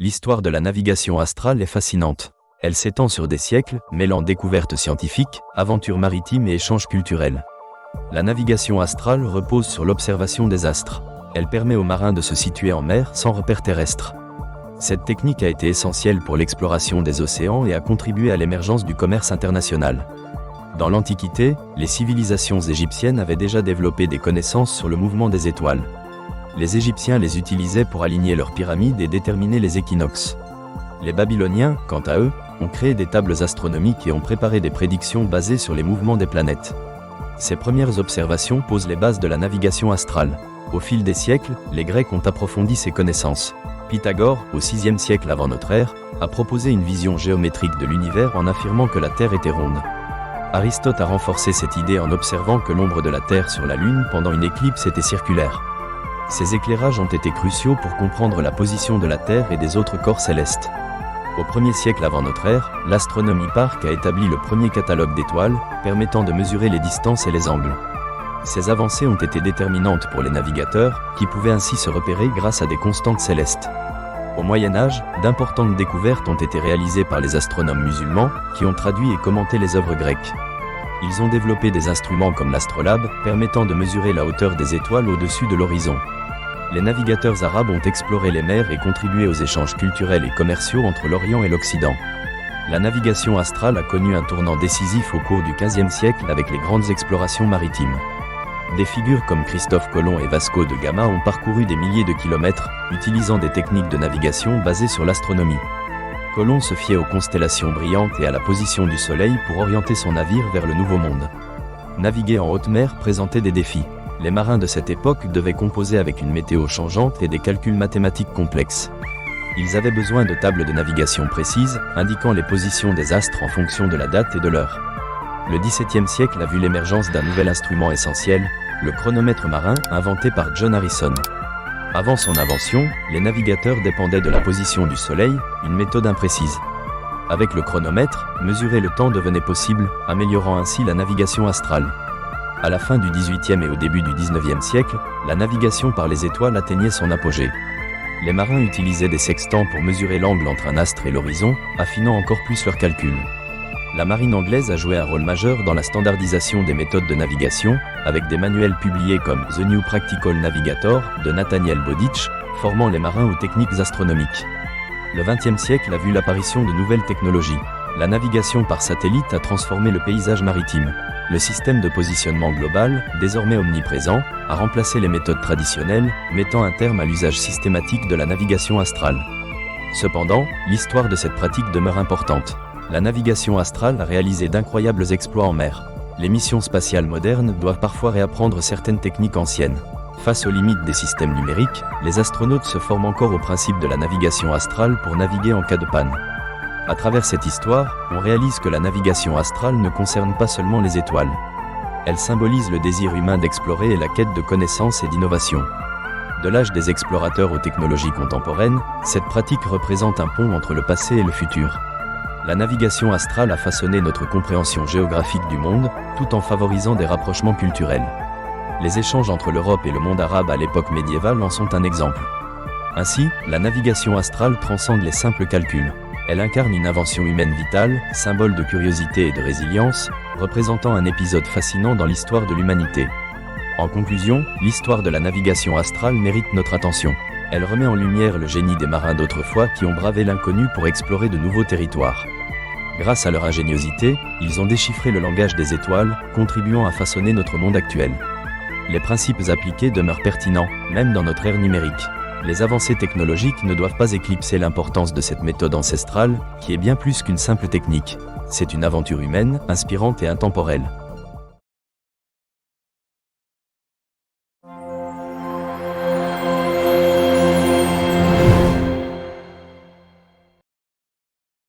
L'histoire de la navigation astrale est fascinante. Elle s'étend sur des siècles, mêlant découvertes scientifiques, aventures maritimes et échanges culturels. La navigation astrale repose sur l'observation des astres. Elle permet aux marins de se situer en mer sans repères terrestres. Cette technique a été essentielle pour l'exploration des océans et a contribué à l'émergence du commerce international. Dans l'Antiquité, les civilisations égyptiennes avaient déjà développé des connaissances sur le mouvement des étoiles. Les Égyptiens les utilisaient pour aligner leurs pyramides et déterminer les équinoxes. Les Babyloniens, quant à eux, ont créé des tables astronomiques et ont préparé des prédictions basées sur les mouvements des planètes. Ces premières observations posent les bases de la navigation astrale. Au fil des siècles, les Grecs ont approfondi ces connaissances. Pythagore, au VIe siècle avant notre ère, a proposé une vision géométrique de l'univers en affirmant que la Terre était ronde. Aristote a renforcé cette idée en observant que l'ombre de la Terre sur la Lune pendant une éclipse était circulaire. Ces éclairages ont été cruciaux pour comprendre la position de la Terre et des autres corps célestes. Au 1er siècle avant notre ère, l'astronome Hipparque a établi le premier catalogue d'étoiles, permettant de mesurer les distances et les angles. Ces avancées ont été déterminantes pour les navigateurs, qui pouvaient ainsi se repérer grâce à des constantes célestes. Au Moyen-Âge, d'importantes découvertes ont été réalisées par les astronomes musulmans, qui ont traduit et commenté les œuvres grecques. Ils ont développé des instruments comme l'astrolabe, permettant de mesurer la hauteur des étoiles au-dessus de l'horizon. Les navigateurs arabes ont exploré les mers et contribué aux échanges culturels et commerciaux entre l'Orient et l'Occident. La navigation astrale a connu un tournant décisif au cours du XVe siècle avec les grandes explorations maritimes. Des figures comme Christophe Colomb et Vasco de Gama ont parcouru des milliers de kilomètres, utilisant des techniques de navigation basées sur l'astronomie. Colomb se fiait aux constellations brillantes et à la position du Soleil pour orienter son navire vers le Nouveau Monde. Naviguer en haute mer présentait des défis. Les marins de cette époque devaient composer avec une météo changeante et des calculs mathématiques complexes. Ils avaient besoin de tables de navigation précises, indiquant les positions des astres en fonction de la date et de l'heure. Le XVIIe siècle a vu l'émergence d'un nouvel instrument essentiel, le chronomètre marin, inventé par John Harrison. Avant son invention, les navigateurs dépendaient de la position du Soleil, une méthode imprécise. Avec le chronomètre, mesurer le temps devenait possible, améliorant ainsi la navigation astrale. À la fin du XVIIIe et au début du XIXe siècle, la navigation par les étoiles atteignait son apogée. Les marins utilisaient des sextants pour mesurer l'angle entre un astre et l'horizon, affinant encore plus leurs calculs. La marine anglaise a joué un rôle majeur dans la standardisation des méthodes de navigation, avec des manuels publiés comme The New Practical Navigator de Nathaniel Bowditch, formant les marins aux techniques astronomiques. Le XXe siècle a vu l'apparition de nouvelles technologies. La navigation par satellite a transformé le paysage maritime. Le système de positionnement global, désormais omniprésent, a remplacé les méthodes traditionnelles, mettant un terme à l'usage systématique de la navigation astrale. Cependant, l'histoire de cette pratique demeure importante. La navigation astrale a réalisé d'incroyables exploits en mer. Les missions spatiales modernes doivent parfois réapprendre certaines techniques anciennes. Face aux limites des systèmes numériques, les astronautes se forment encore au principe de la navigation astrale pour naviguer en cas de panne. À travers cette histoire, on réalise que la navigation astrale ne concerne pas seulement les étoiles. Elle symbolise le désir humain d'explorer et la quête de connaissances et d'innovation. De l'âge des explorateurs aux technologies contemporaines, cette pratique représente un pont entre le passé et le futur. La navigation astrale a façonné notre compréhension géographique du monde, tout en favorisant des rapprochements culturels. Les échanges entre l'Europe et le monde arabe à l'époque médiévale en sont un exemple. Ainsi, la navigation astrale transcende les simples calculs. Elle incarne une invention humaine vitale, symbole de curiosité et de résilience, représentant un épisode fascinant dans l'histoire de l'humanité. En conclusion, l'histoire de la navigation astrale mérite notre attention. Elle remet en lumière le génie des marins d'autrefois qui ont bravé l'inconnu pour explorer de nouveaux territoires. Grâce à leur ingéniosité, ils ont déchiffré le langage des étoiles, contribuant à façonner notre monde actuel. Les principes appliqués demeurent pertinents, même dans notre ère numérique. Les avancées technologiques ne doivent pas éclipser l'importance de cette méthode ancestrale, qui est bien plus qu'une simple technique. C'est une aventure humaine, inspirante et intemporelle.